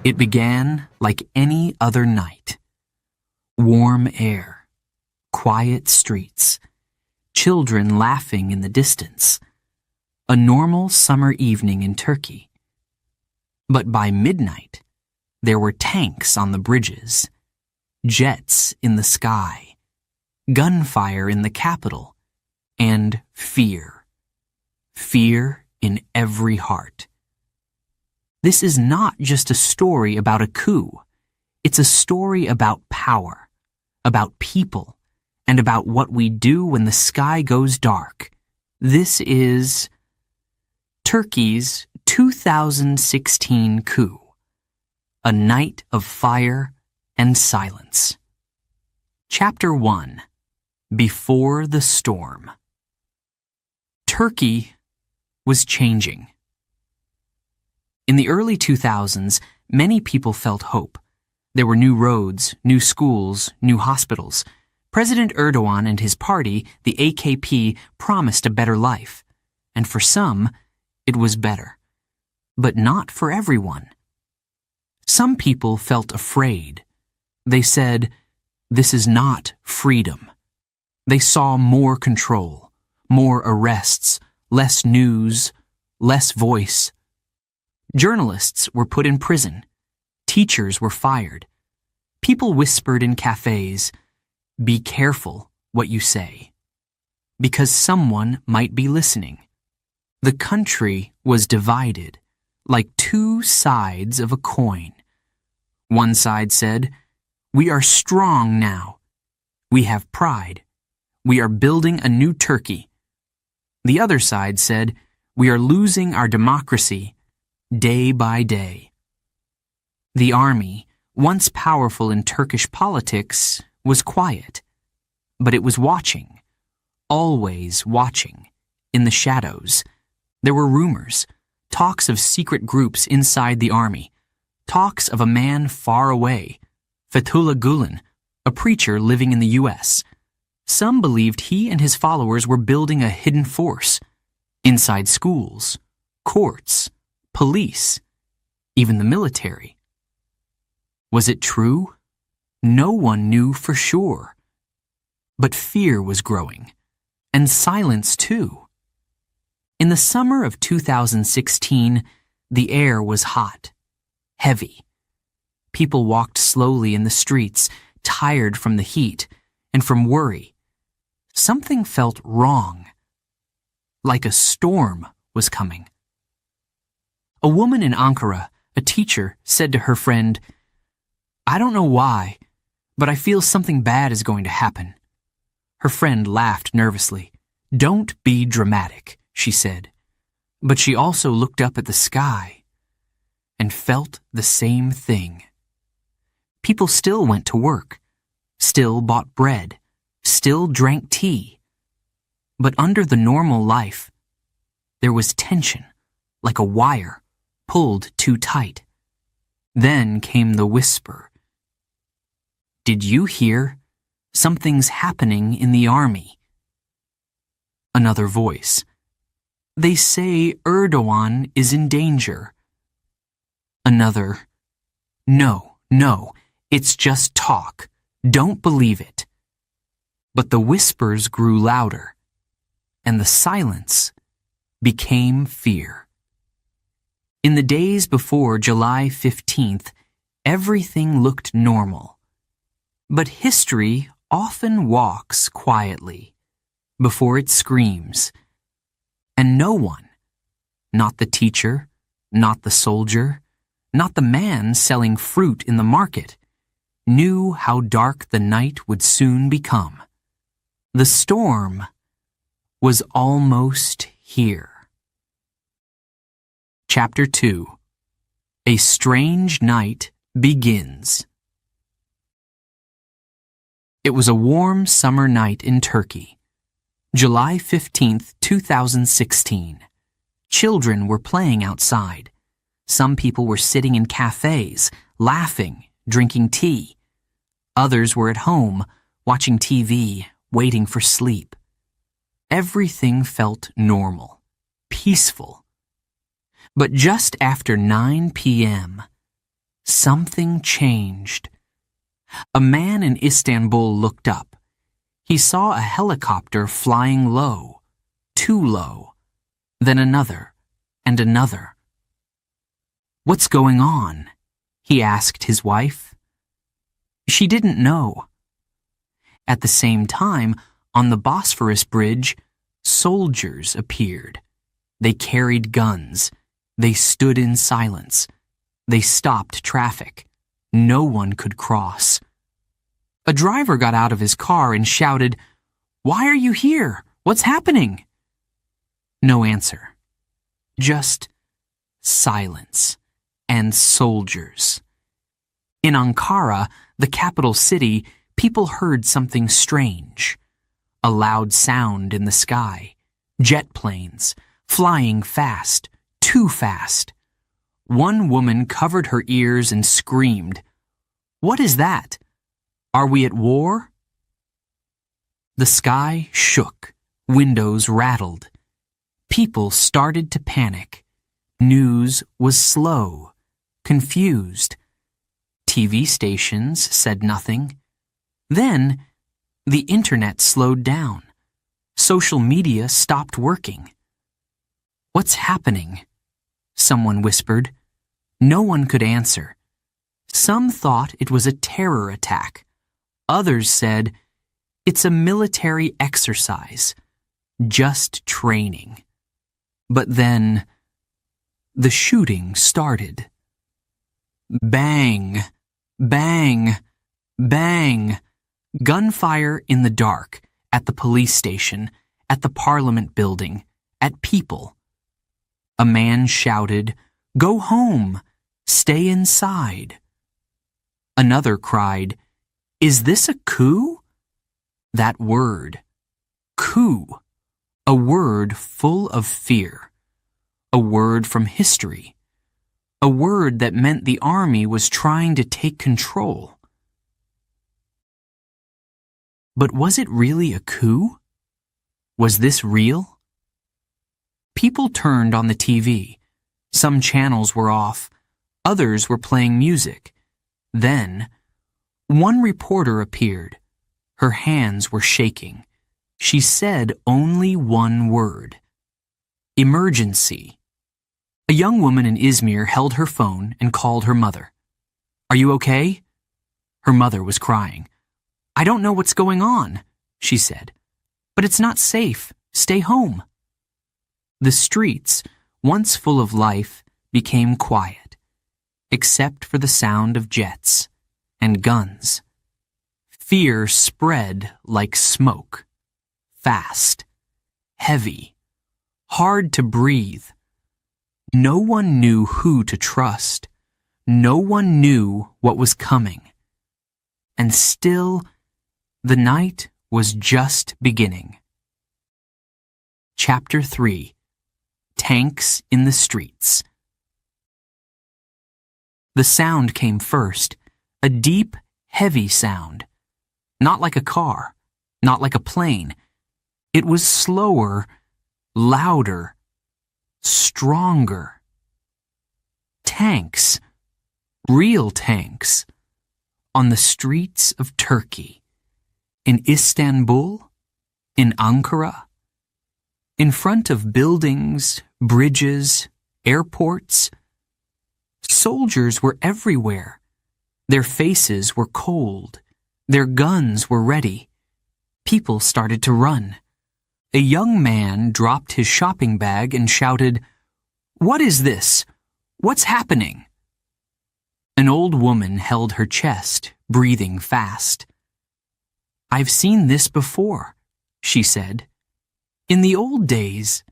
It began like any other night. Warm air, quiet streets, children laughing in the distance. A normal summer evening in Turkey. But by midnight, there were tanks on the bridges, jets in the sky, gunfire in the capital, and fear. Fear in every heart. This is not just a story about a coup. It's a story about power, about people, and about what we do when the sky goes dark. This is Turkey's 2016 coup. A night of fire and silence. Chapter 1. Before the Storm. Turkey was changing. In the early 2000s, many people felt hope. There were new roads, new schools, new hospitals. President Erdogan and his party, the AKP, promised a better life. And for some, it was better. But not for everyone. Some people felt afraid. They said, "This is not freedom." They saw more control, more arrests, less news, less voice. Journalists were put in prison. Teachers were fired. People whispered in cafes, "Be careful what you say," because someone might be listening. The country was divided, like two sides of a coin. One side said, "We are strong now. We have pride. We are building a new Turkey." The other side said, "We are losing our democracy day by day." The army, once powerful in Turkish politics, was quiet. But it was watching, always watching, in the shadows. There were rumors, talks of secret groups inside the army, talks of a man far away, Fethullah Gulen, a preacher living in the U.S. Some believed he and his followers were building a hidden force, inside schools, courts, police, even the military. Was it true? No one knew for sure. But fear was growing, and silence too. In the summer of 2016, the air was hot, heavy. People walked slowly in the streets, tired from the heat and from worry. Something felt wrong, like a storm was coming. A woman in Ankara, a teacher, said to her friend, "I don't know why, but I feel something bad is going to happen." Her friend laughed nervously. "Don't be dramatic," she said. But she also looked up at the sky and felt the same thing. People still went to work, still bought bread, still drank tea. But under the normal life, there was tension, like a wire pulled too tight. Then came the whisper. "Did you hear? Something's happening in the army." Another voice. "They say Erdogan is in danger." Another. No, it's just talk. Don't believe it." But the whispers grew louder, and the silence became fear. In the days before July 15th, everything looked normal. But history often walks quietly before it screams. And no one, not the teacher, not the soldier, not the man selling fruit in the market, knew how dark the night would soon become. The storm was almost here. Chapter 2. A Strange Night Begins. It was a warm summer night in Turkey. July 15th, 2016. Children were playing outside. Some people were sitting in cafes, laughing, drinking tea. Others were at home, watching TV, waiting for sleep. Everything felt normal, peaceful. But just after 9 p.m., Something changed. A man in Istanbul looked up. He saw a helicopter flying low, too low, then another and another. "What's going on?" he asked his wife. She didn't know. At the same time, on the Bosphorus Bridge, soldiers appeared. They carried guns. They stood in silence. They stopped traffic. No one could cross. A driver got out of his car and shouted, "Why are you here? What's happening?" No answer. Just silence and soldiers. In Ankara, the capital city, people heard something strange. A loud sound in the sky. Jet planes, flying fast, too fast. One woman covered her ears and screamed, "What is that? Are we at war?" The sky shook, windows rattled. People started to panic. News was slow, confused. TV stations said nothing. Then, the internet slowed down. Social media stopped working. "What's happening?" someone whispered. No one could answer. Some thought it was a terror attack. Others said, "It's a military exercise, just training." But then, the shooting started. Bang, bang, bang. Gunfire in the dark, at the police station, at the Parliament building, at people. A man shouted, "Go home! Stay inside!" Another cried, "Is this a coup?" That word, coup, a word full of fear, a word from history, a word that meant the army was trying to take control. But was it really a coup? Was this real? People turned on the TV. Some channels were off. Others were playing music. Then, one reporter appeared. Her hands were shaking. She said only one word. Emergency. A young woman in Izmir held her phone and called her mother. "Are you okay?" Her mother was crying. "I don't know what's going on," she said. "But it's not safe. Stay home." The streets, once full of life, became quiet, except for the sound of jets and guns. Fear spread like smoke, fast, heavy, hard to breathe. No one knew who to trust. No one knew what was coming. And still, the night was just beginning. Chapter 3. Tanks in the Streets. The sound came first, a deep, heavy sound. Not like a car, not like a plane. It was slower, louder, stronger. Tanks, real tanks, on the streets of Turkey. In Istanbul, in Ankara, in front of buildings, bridges, airports. Soldiers were everywhere. Their faces were cold. Their guns were ready. People started to run. A young man dropped his shopping bag and shouted, "What is this? What's happening?" An old woman held her chest, breathing fast. "I've seen this before," she said. "In the old days,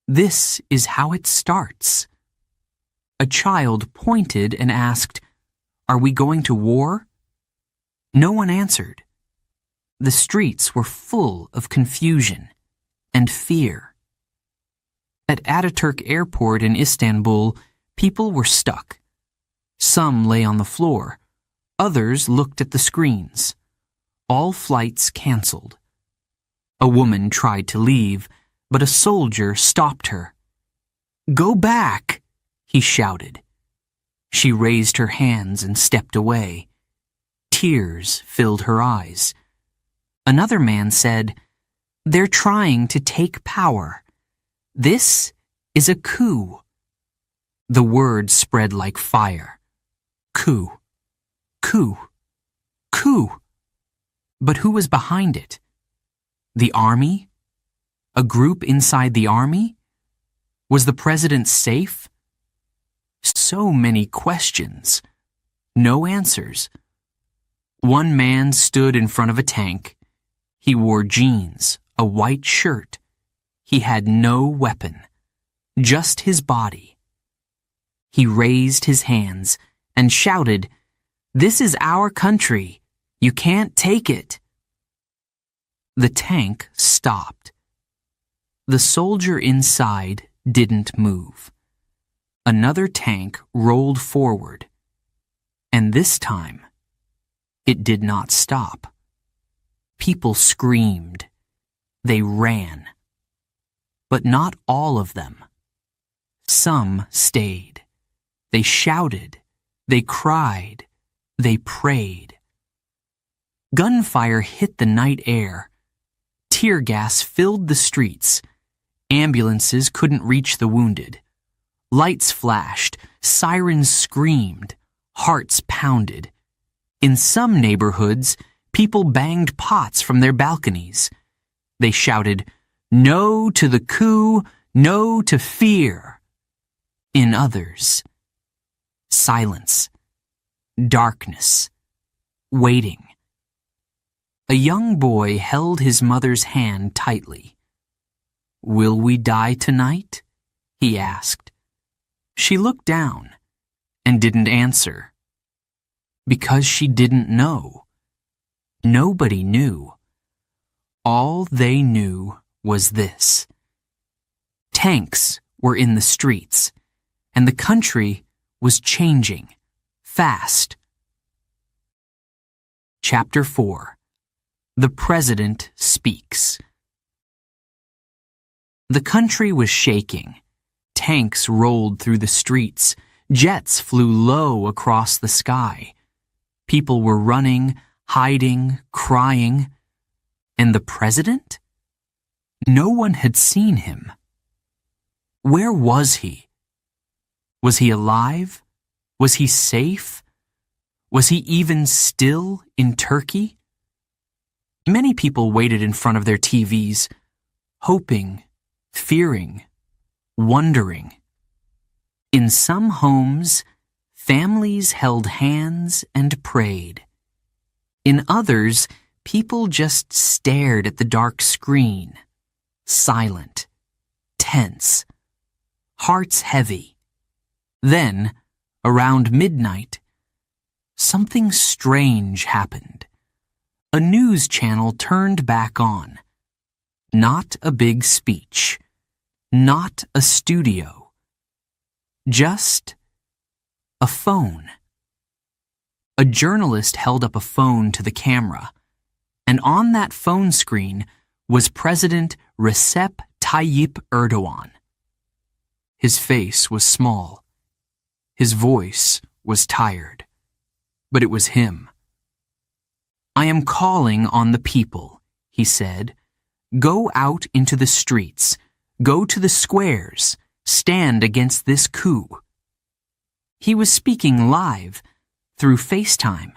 this is how it starts." A child pointed and asked, "Are we going to war?" No one answered. The streets were full of confusion and fear. At Ataturk Airport in Istanbul, people were stuck. Some lay on the floor. Others looked at the screens. All flights canceled. A woman tried to leave, but a soldier stopped her. "Go back," he shouted. She raised her hands and stepped away. Tears filled her eyes. Another man said, "They're trying to take power. This is a coup." The word spread like fire. Coup. Coup. Coup. But who was behind it? The army? A group inside the army? Was the president safe? So many questions. No answers. One man stood in front of a tank. He wore jeans, a white shirt. He had no weapon, just his body. He raised his hands and shouted, "This is our country. You can't take it." The tank stopped. The soldier inside didn't move. Another tank rolled forward, and this time, it did not stop. People screamed. They ran. But not all of them. Some stayed. They shouted. They cried. They prayed. Gunfire hit the night air. Tear gas filled the streets. Ambulances couldn't reach the wounded. Lights flashed, sirens screamed, hearts pounded. In some neighborhoods, people banged pots from their balconies. They shouted, "No to the coup, no to fear." In others, silence, darkness, waiting. A young boy held his mother's hand tightly. "Will we die tonight?" he asked. She looked down and didn't answer. Because she didn't know. Nobody knew. All they knew was this. Tanks were in the streets, and the country was changing, fast. Chapter 4. The President Speaks. The country was shaking. Tanks rolled through the streets. Jets flew low across the sky. People were running, hiding, crying. And the president? No one had seen him. Where was he? Was he alive? Was he safe? Was he even still in Turkey? Many people waited in front of their TVs, hoping, fearing, wondering. In some homes, families held hands and prayed. In others, people just stared at the dark screen, silent, tense, hearts heavy. Then, around midnight, something strange happened. A news channel turned back on. Not a big speech. Not a studio. Just a phone. A journalist held up a phone to the camera, and on that phone screen was President Recep Tayyip Erdogan. His face was small. His voice was tired. But it was him. "I am calling on the people," he said. "Go out into the streets. Go to the squares. Stand against this coup." He was speaking live, through FaceTime.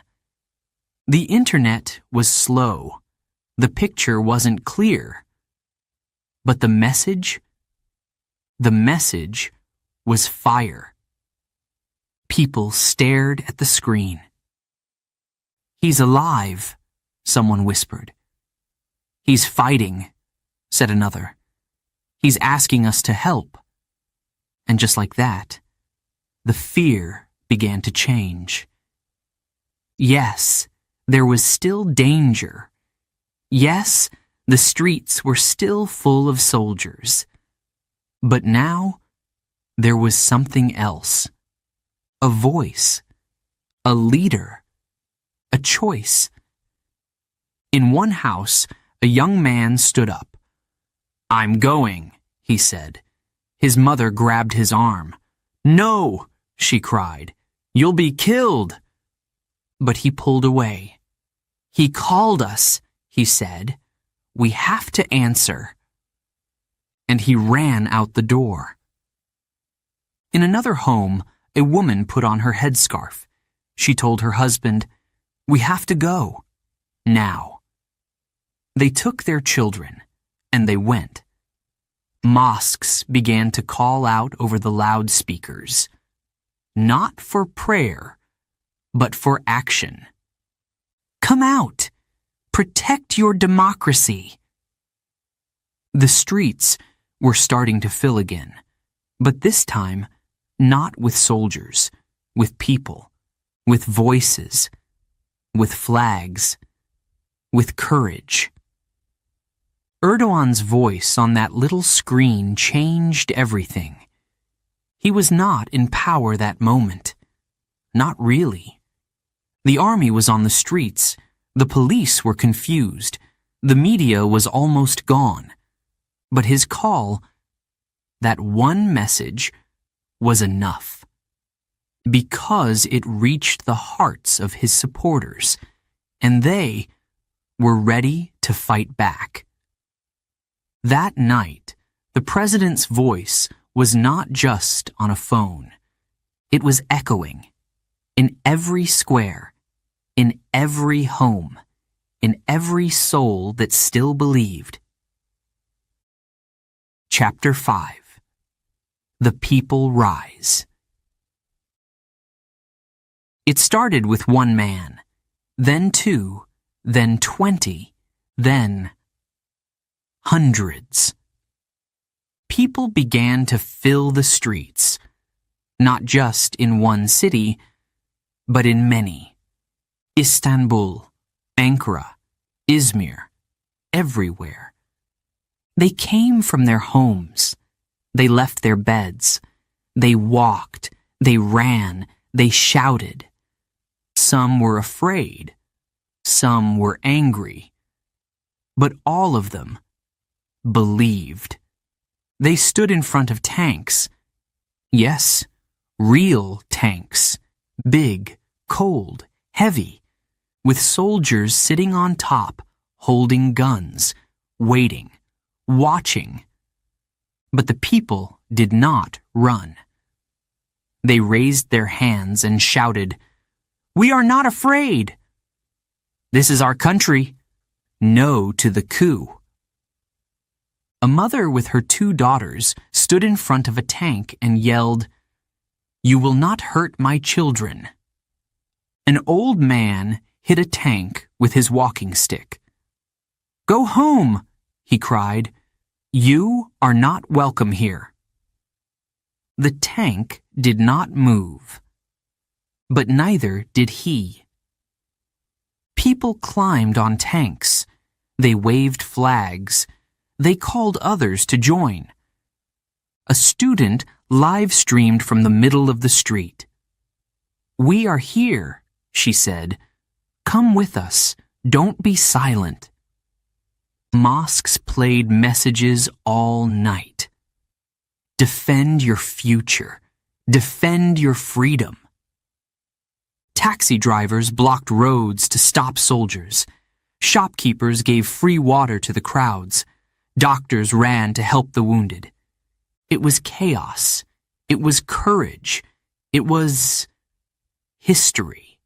The internet was slow. The picture wasn't clear. But the message was fire. People stared at the screen. "He's alive," someone whispered. "He's fighting," said another. "He's asking us to help." And just like that, the fear began to change. Yes, there was still danger. Yes, the streets were still full of soldiers. But now, there was something else. A voice. A leader. A choice. In one house, a young man stood up. "I'm going," he said. His mother grabbed his arm. "No," she cried. You'll be killed. But he pulled away. He called us, he said. We have to answer. And he ran out the door. In another home, a woman put on her headscarf. She told her husband, "We have to go. Now." They took their children, and they went. Mosques began to call out over the loudspeakers, not for prayer, but for action. Come out! Protect your democracy! The streets were starting to fill again, but this time, not with soldiers, with people, with voices, with flags, with courage. Erdogan's voice on that little screen changed everything. He was not in power that moment. Not really. The army was on the streets. The police were confused. The media was almost gone. But his call, that one message, was enough. Because it reached the hearts of his supporters, and they were ready to fight back. That night, the president's voice was not just on a phone. It was echoing in every square, in every home, in every soul that still believed. Chapter 5. The People Rise. It started with one man, then 2, then 20, then hundreds. People began to fill the streets, not just in one city, but in many. Istanbul, Ankara, Izmir, everywhere. They came from their homes. They left their beds. They walked. They ran. They shouted. Some were afraid. Some were angry. But all of them believed. They stood in front of tanks. Yes, real tanks. Big, cold, heavy, with soldiers sitting on top, holding guns, waiting, watching. But the people did not run. They raised their hands and shouted, "We are not afraid! This is our country. No to the coup." A mother with her 2 daughters stood in front of a tank and yelled, "You will not hurt my children." An old man hit a tank with his walking stick. "Go home," he cried. "You are not welcome here." The tank did not move, but neither did he. People climbed on tanks. They waved flags. They called others to join. A student live-streamed from the middle of the street. "We are here," she said. "Come with us. Don't be silent." Mosques played messages all night. Defend your future. Defend your freedom. Taxi drivers blocked roads to stop soldiers. Shopkeepers gave free water to the crowds. Doctors ran to help the wounded. It was chaos. It was courage. It was history.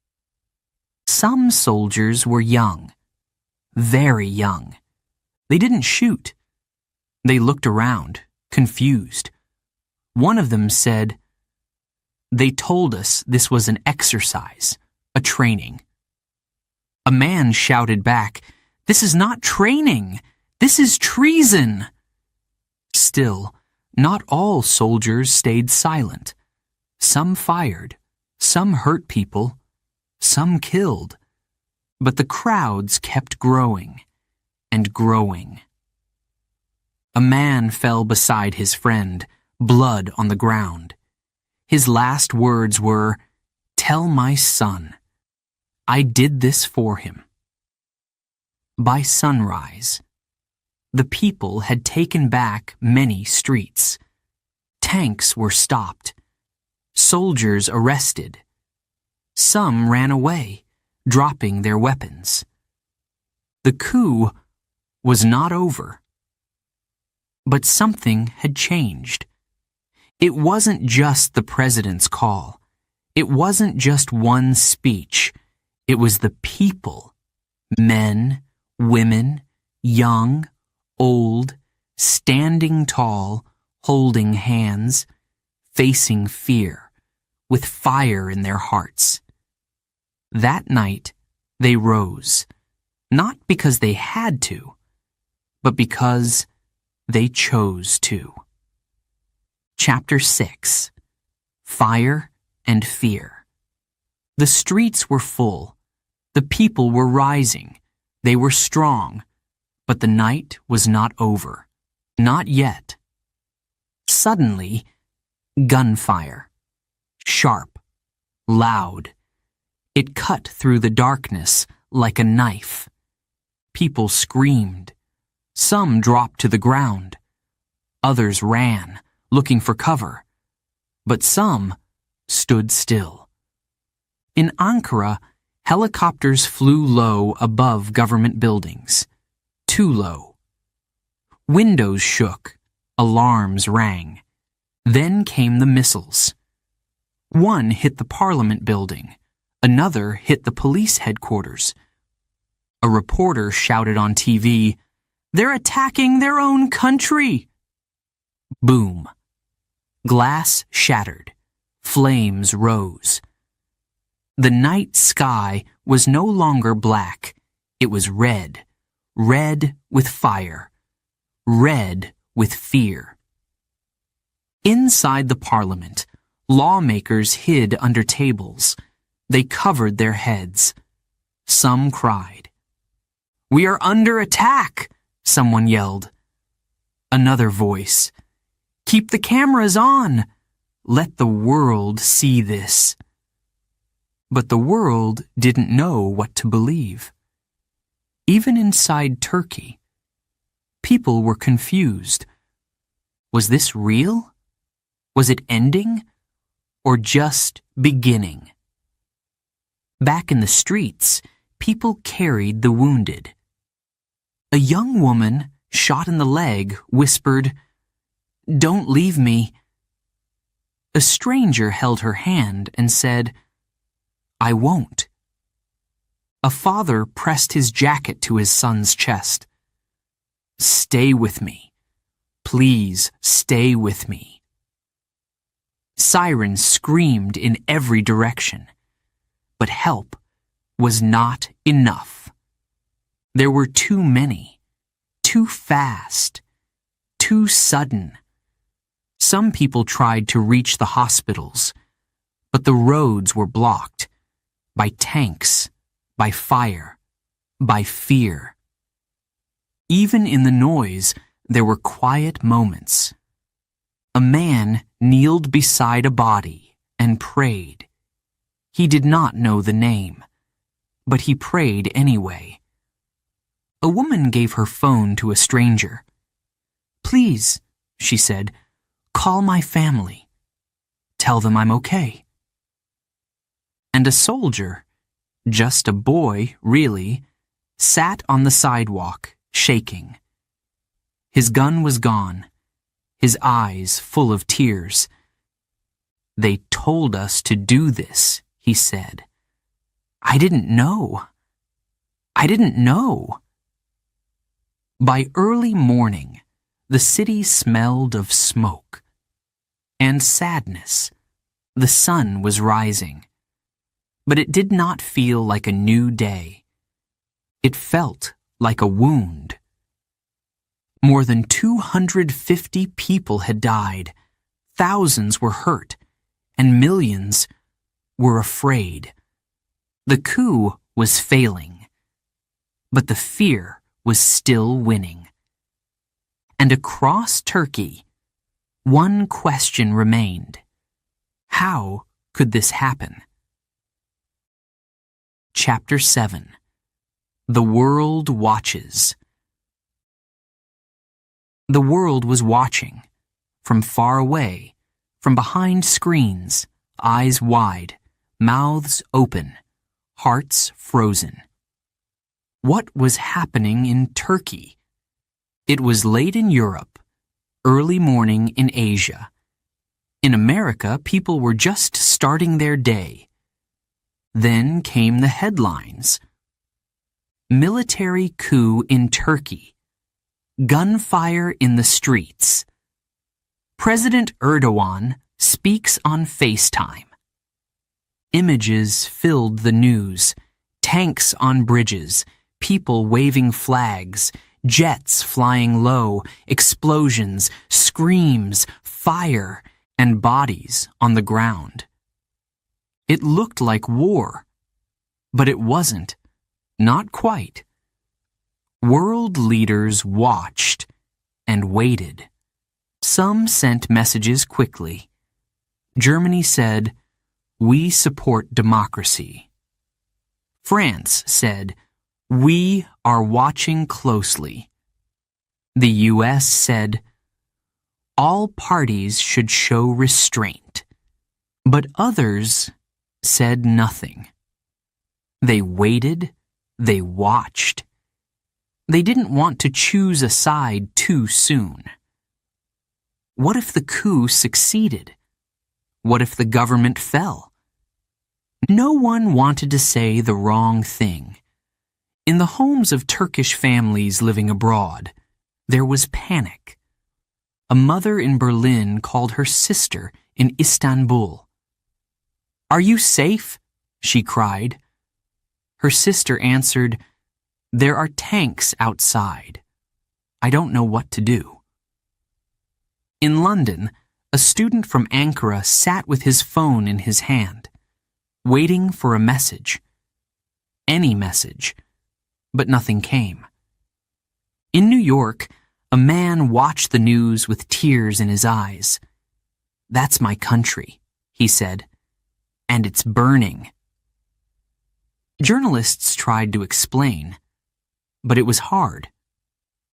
Some soldiers were young, very young. They didn't shoot. They looked around, confused. One of them said, "They told us this was an exercise, a training." A man shouted back, "This is not training. This is treason." Still, not all soldiers stayed silent. Some fired, some hurt people, some killed. But the crowds kept growing and growing. A man fell beside his friend, blood on the ground. His last words were, "Tell my son, I did this for him." By sunrise, the people had taken back many streets. Tanks were stopped. Soldiers arrested. Some ran away, dropping their weapons. The coup was not over. But something had changed. It wasn't just the president's call. It wasn't just one speech. It was the people, men, women, young, old, standing tall, holding hands, facing fear, with fire in their hearts. That night, they rose, not because they had to, but because they chose to. Chapter 6. Fire and Fear. The streets were full. The people were rising. They were strong. But the night was not over. Not yet. Suddenly, gunfire. Sharp. Loud. It cut through the darkness like a knife. People screamed. Some dropped to the ground. Others ran, looking for cover. But some stood still. In Ankara, helicopters flew low above government buildings. Too low. Windows shook. Alarms rang. Then came the missiles. One hit the Parliament building. Another hit the police headquarters. A reporter shouted on TV, "They're attacking their own country!" Boom. Glass shattered. Flames rose. The night sky was no longer black. It was red. Red with fire. Red with fear. Inside the Parliament, lawmakers hid under tables. They covered their heads. Some cried. "We are under attack!" someone yelled. Another voice. "Keep the cameras on! Let the world see this." But the world didn't know what to believe. Even inside Turkey, people were confused. Was this real? Was it ending? Or just beginning? Back in the streets, people carried the wounded. A young woman, shot in the leg, whispered, "Don't leave me." A stranger held her hand and said, "I won't." A father pressed his jacket to his son's chest. "Stay with me. Please stay with me." Sirens screamed in every direction. But help was not enough. There were too many, too fast, too sudden. Some people tried to reach the hospitals, but the roads were blocked by tanks, by fire, by fear. Even in the noise, there were quiet moments. A man kneeled beside a body and prayed. He did not know the name, but he prayed anyway. A woman gave her phone to a stranger. "Please," she said, "call my family. Tell them I'm okay." And a soldier, just a boy, really, sat on the sidewalk, shaking. His gun was gone, his eyes full of tears. "They told us to do this," he said. "I didn't know. I didn't know." By early morning, the city smelled of smoke and sadness. The sun was rising. But it did not feel like a new day. It felt like a wound. More than 250 people had died. Thousands were hurt, and millions were afraid. The coup was failing, but the fear was still winning. And across Turkey, one question remained. How could this happen? Chapter 7. The World Watches. The world was watching, from far away, from behind screens, eyes wide, mouths open, hearts frozen. What was happening in Turkey? It was late in Europe, early morning in Asia. In America, people were just starting their day. Then came the headlines. Military coup in Turkey. Gunfire in the streets. President Erdogan speaks on FaceTime. Images filled the news. Tanks on bridges, people waving flags, jets flying low, explosions, screams, fire, and bodies on the ground. It looked like war, but it wasn't. Not quite. World leaders watched and waited. Some sent messages quickly. Germany said, "We support democracy." France said, "We are watching closely." The U.S. said, "All parties should show restraint." But others said nothing. They waited, they watched. They didn't want to choose a side too soon. What if the coup succeeded? What if the government fell? No one wanted to say the wrong thing. In the homes of Turkish families living abroad, there was panic. A mother in Berlin called her sister in Istanbul. "Are you safe?" she cried. Her sister answered, "There are tanks outside. I don't know what to do." In London, a student from Ankara sat with his phone in his hand, waiting for a message. Any message, but nothing came. In New York, a man watched the news with tears in his eyes. "That's my country," he said, "and it's burning." Journalists tried to explain, but it was hard.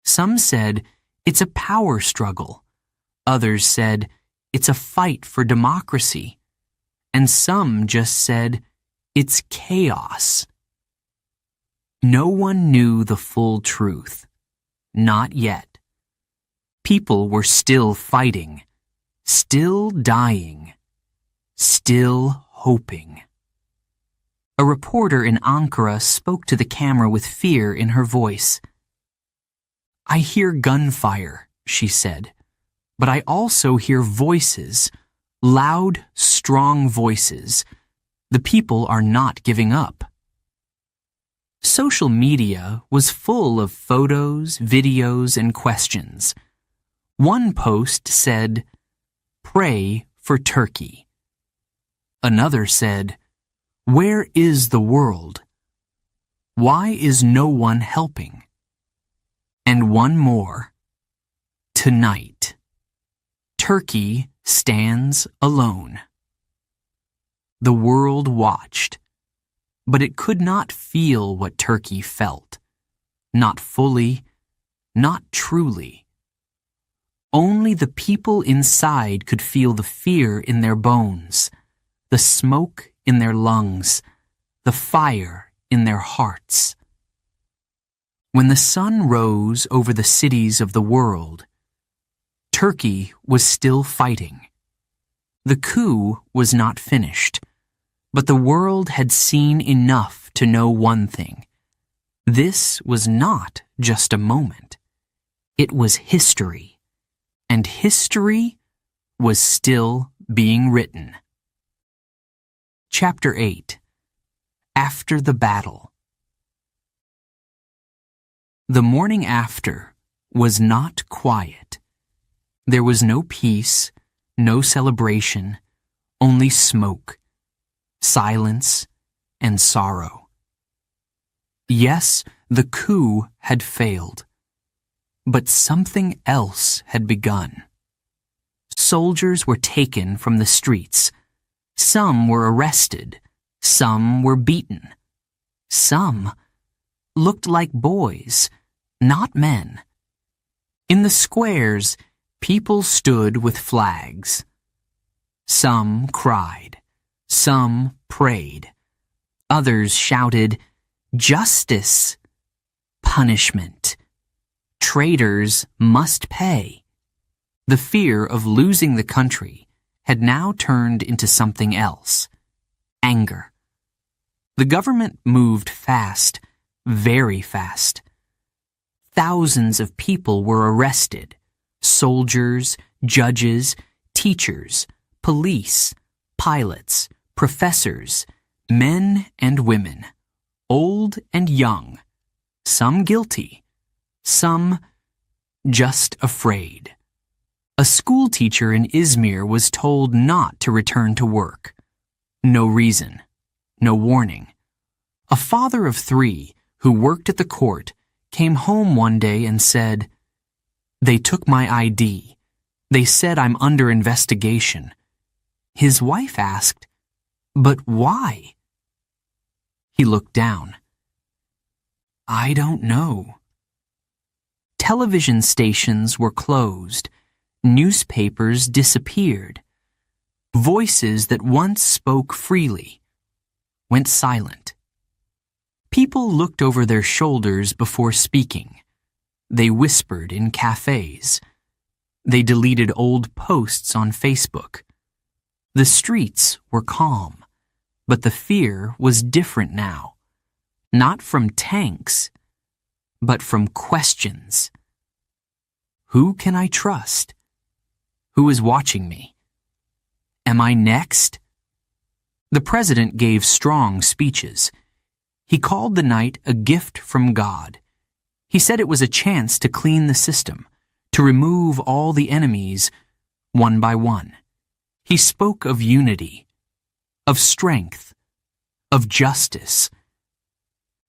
Some said, "It's a power struggle." Others said, "It's a fight for democracy." And some just said, "It's chaos." No one knew the full truth. Not yet. People were still fighting, still dying, still hoping. A reporter in Ankara spoke to the camera with fear in her voice. "I hear gunfire," she said, "but I also hear voices, loud, strong voices. The people are not giving up." Social media was full of photos, videos, and questions. One post said, "Pray for Turkey." Another said, "Where is the world? Why is no one helping?" And one more, "Tonight, Turkey stands alone." The world watched, but it could not feel what Turkey felt. Not fully, not truly. Only the people inside could feel the fear in their bones, the smoke in their lungs, the fire in their hearts. When the sun rose over the cities of the world, Turkey was still fighting. The coup was not finished, but the world had seen enough to know one thing. This was not just a moment. It was history, and history was still being written. Chapter 8. After the Battle. The morning after was not quiet. There was no peace, no celebration, only smoke, silence, and sorrow. Yes, the coup had failed, but something else had begun. Soldiers were taken from the streets. Some were arrested. Some were beaten. Some looked like boys, not men. In the squares, people stood with flags. Some cried. Some prayed. Others shouted, "Justice! Punishment! Traitors must pay!" The fear of losing the country had now turned into something else: anger. The government moved fast, very fast. Thousands of people were arrested: soldiers, judges, teachers, police, pilots, professors, men and women, old and young, some guilty, some just afraid. A school teacher in Izmir was told not to return to work. No reason, no warning. A father of 3 who worked at the court came home one day and said, "They took my ID. They said I'm under investigation." His wife asked, "But why?" He looked down. "I don't know." Television stations were closed. Newspapers disappeared. Voices that once spoke freely went silent. People looked over their shoulders before speaking. They whispered in cafes. They deleted old posts on Facebook. The streets were calm, but the fear was different now. Not from tanks, but from questions. Who can I trust? Who is watching me? Am I next? The president gave strong speeches. He called the night a gift from God. He said it was a chance to clean the system, to remove all the enemies one by one. He spoke of unity, of strength, of justice.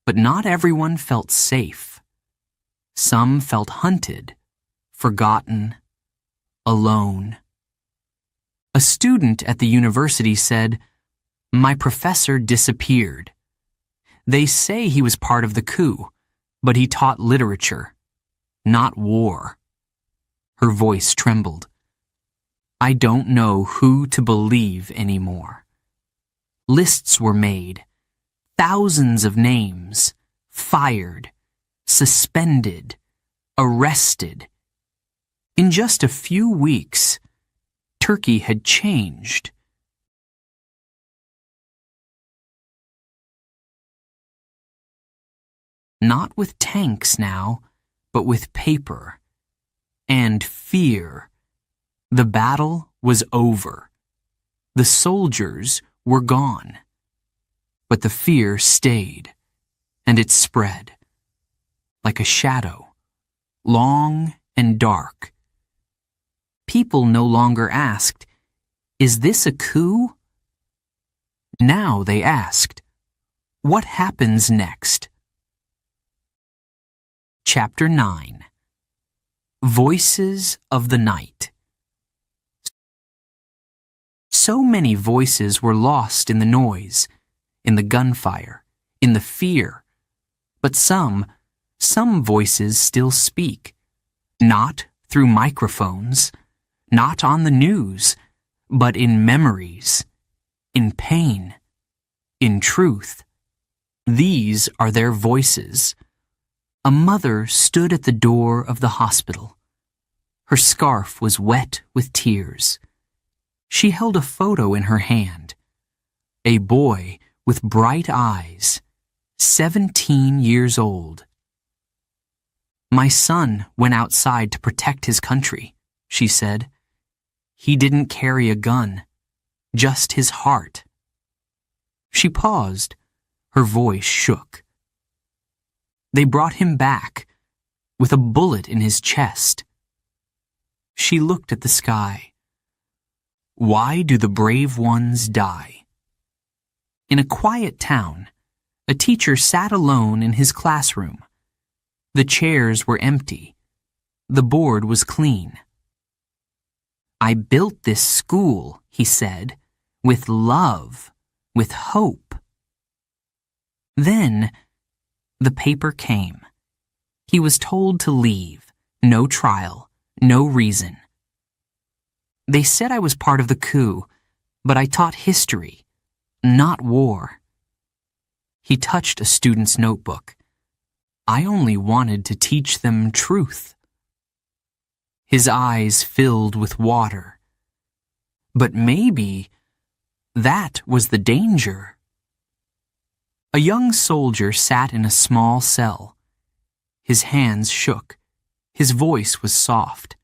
But not everyone felt safe. Some felt hunted, forgotten, alone. A student at the university said, "My professor disappeared. They say he was part of the coup, but he taught literature, not war." Her voice trembled. "I don't know who to believe anymore." Lists were made. Thousands of names. Fired. Suspended. Arrested. In just a few weeks, Turkey had changed. Not with tanks now, but with paper and fear. The battle was over. The soldiers were gone. But the fear stayed, and it spread like a shadow, long and dark. People no longer asked, "Is this a coup?" Now they asked, "What happens next?" Chapter 9. Voices of the Night. So many voices were lost in the noise, in the gunfire, in the fear. But some voices still speak, not through microphones, not on the news, but in memories, in pain, in truth. These are their voices. A mother stood at the door of the hospital. Her scarf was wet with tears. She held a photo in her hand. A boy with bright eyes, 17 years old. "My son went outside to protect his country," she said. "He didn't carry a gun, just his heart." She paused. Her voice shook. "They brought him back, with a bullet in his chest." She looked at the sky. Why do the brave ones die? In a quiet town, a teacher sat alone in his classroom. The chairs were empty. The board was clean. "I built this school," he said, "with love, with hope." Then, the paper came. He was told to leave. No trial, no reason. "They said I was part of the coup, but I taught history. not war. He touched a student's notebook. I only wanted to teach them truth. His eyes filled with water. But maybe that was the danger. A young soldier sat in a small cell. His hands shook. His voice was soft.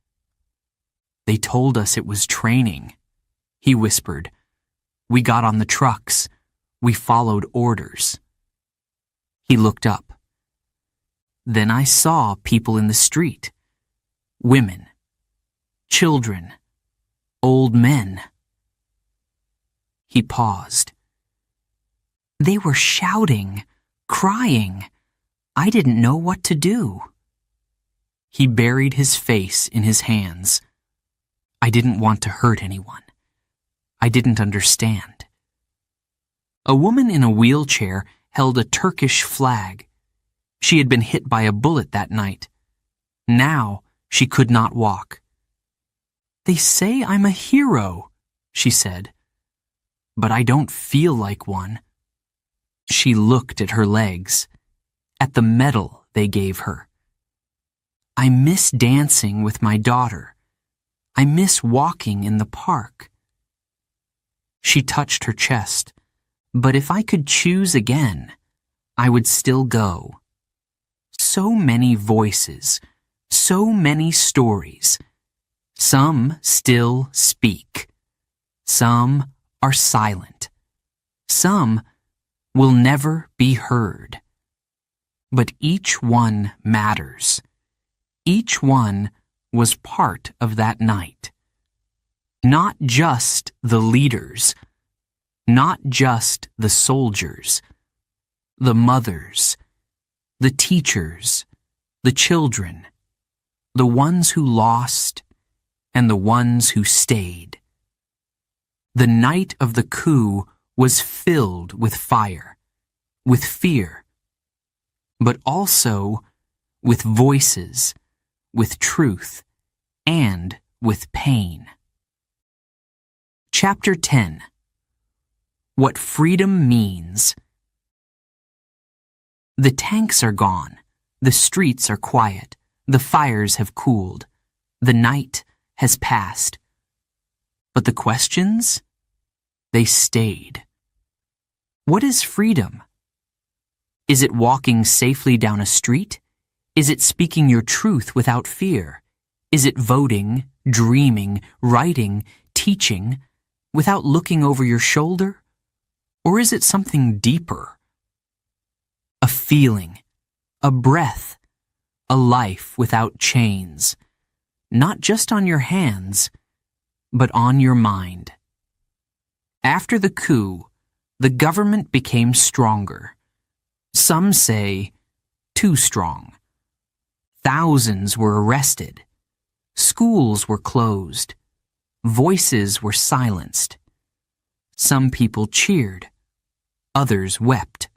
They told us it was training, he whispered. We got on the trucks. We followed orders. He looked up. Then I saw people in the street. Women, children, old men. He paused. They were shouting, crying. I didn't know what to do. He buried his face in his hands. I didn't want to hurt anyone. I didn't understand. A woman in a wheelchair held a Turkish flag. She had been hit by a bullet that night. Now she could not walk. They say I'm a hero, she said. But I don't feel like one. She looked at her legs, at the medal they gave her. I miss dancing with my daughter. I miss walking in the park. She touched her chest. But if I could choose again, I would still go. So many voices, so many stories. Some still speak. Some are silent. Some will never be heard. But each one matters. Each one was part of that night. Not just the leaders, not just the soldiers, the mothers, the teachers, the children, the ones who lost and the ones who stayed. The night of the coup was filled with fire, with fear, but also with voices, with truth, and with pain. Chapter 10. What Freedom Means. The tanks are gone. The streets are quiet. The fires have cooled. The night has passed. But the questions? They stayed. What is freedom? Is it walking safely down a street? Is it speaking your truth without fear? Is it voting, dreaming, writing, teaching, without looking over your shoulder? Or is it something deeper? A feeling, a breath, a life without chains, not just on your hands, but on your mind. After the coup, the government became stronger. Some say too strong. Thousands were arrested. Schools were closed. Voices were silenced. Some people cheered. Others wept.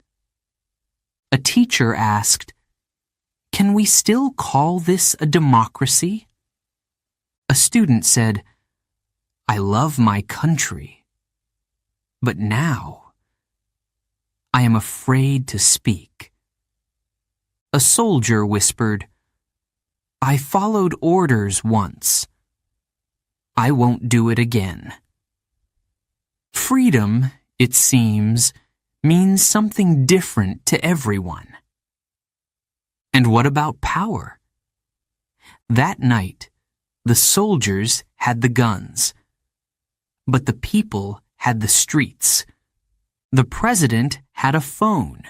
A teacher asked, "Can we still call this a democracy?" A student said, "I love my country. But now, I am afraid to speak." A soldier whispered, "I followed orders once. I won't do it again." Freedom, it seems, means something different to everyone. And what about power? That night, the soldiers had the guns, but the people had the streets. The president had a phone,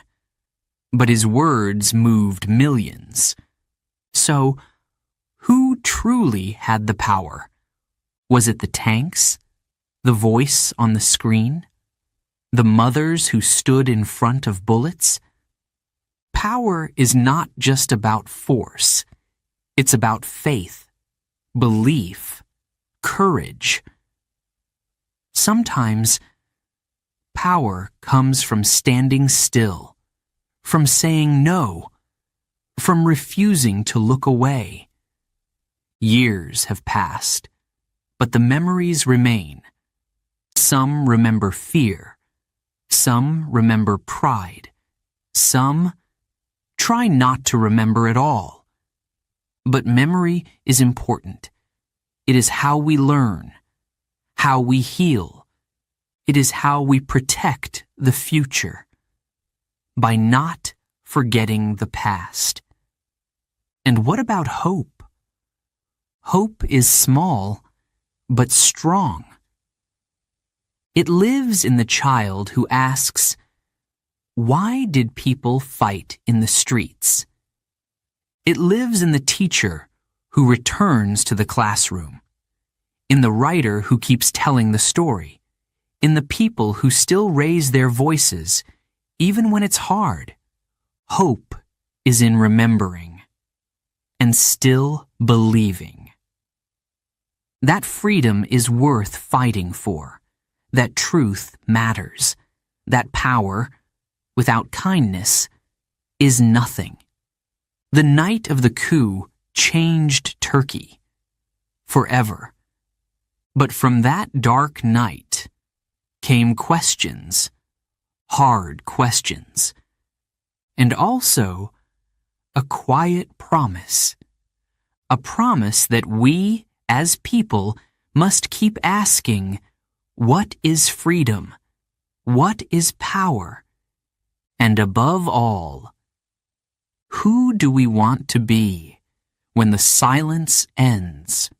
but his words moved millions. So, who truly had the power? Was it the tanks? The voice on the screen? The mothers who stood in front of bullets? Power is not just about force. It's about faith, belief, courage. Sometimes, power comes from standing still, from saying no, from refusing to look away. Years have passed, but the memories remain. Some remember fear, Some remember pride. Some try not to remember at all. But memory is important. It is how we learn, how we heal. It is how we protect the future. By not forgetting the past. And what about hope? Hope is small, but strong. It lives in the child who asks, why did people fight in the streets? It lives in the teacher who returns to the classroom, in the writer who keeps telling the story, in the people who still raise their voices, even when it's hard. Hope is in remembering and still believing. That freedom is worth fighting for. That truth matters. That power, without kindness, is nothing. The night of the coup changed Turkey forever. But from that dark night came questions, hard questions, and also a quiet promise. A promise that we, as people, must keep asking, what is freedom? What is power? And above all, who do we want to be when the silence ends?